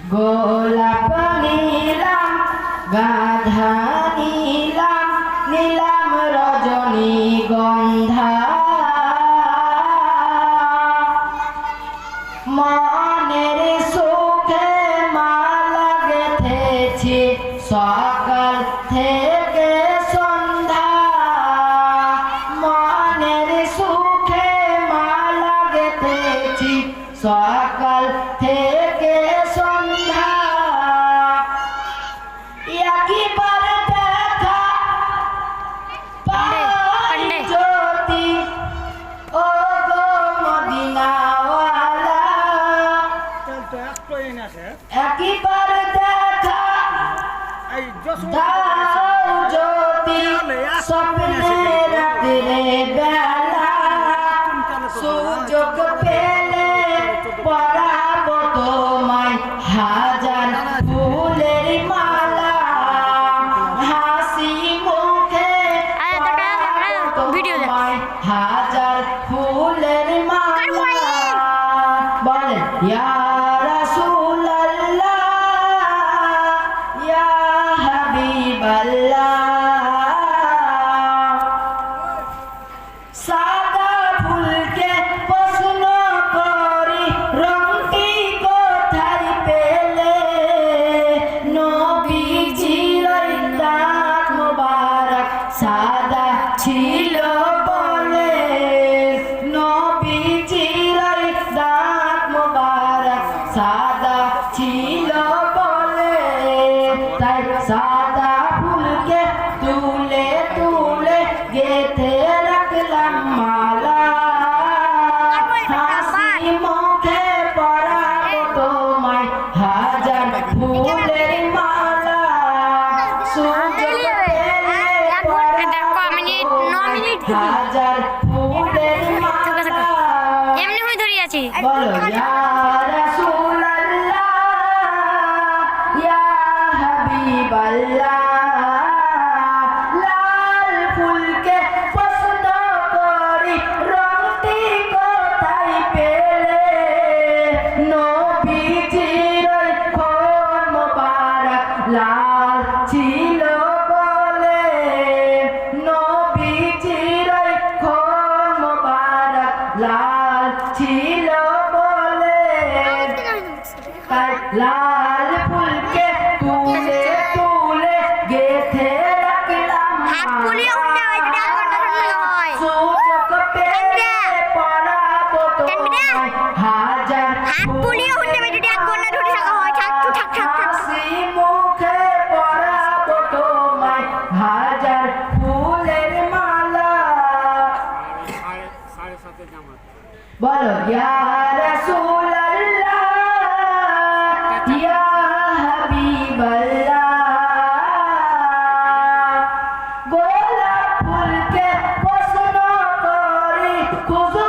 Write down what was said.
গোলাপ নীলাম গাধা নীলাম নীলাম রজনীগন্ধা মনের সুখে মালা গেথেছি সকাল থেকে সন্ধ্যা মনের সুখে মালা গেথেছি সকাল থেকে সন্ধ্যা একবার দেখা পাই যদি ও গো মদিনাওয়ালা একবার দেখা দাও যদি স্বপ্নে রাত্রে বেলা সুযোগ পেলে পরাবো তোমায় হাজার ফুলের মালা হাসি মুখে তোমায় হাজার ফুলের মালা বলেন ইয়া রাসূলুল্লাহ ইয়া হাবিবাল্লাহ সাদা ফুলকে প্রশ্ন করি রংটি কোথায় পেলে নবীজির দাঁত মোবারক সাদা ছিল বলে নবীজির দাঁত মোবারক সাদা ছিল বলে তাই সাদা ফুলকে তুলে তুলে গেথে রাখলাম মালা হাসি মুখে পরাবো তোমায় হাজার ফুলের মালা সুযোগ পেলে পরাবো তোমায় হাজার ফুলের মালা বলো ইয়া রাসূলুল্লাহ ইয়া হাবিবাল্লাহ লাল ফুলকে পছন্দ করি রংটি কোথায় পেলে নবীজির খোল মোবারক লাল ছিল বলে নবীজির খোল মোবারক লাল ছিল বলে লাল ফুলকে তুলে তুলে গেথে রাখলাম সুযোগ পেলে পরাবো তোমায় হাজার হাসি মুখে পরাবো তোমায় হাজার ফুলের মালা বলো ইয়া রাসূলুল্লাহ ইয়া হাবিবাল্লাহ গোলাপ ফুলকে প্রশ্ন করি খুঁজো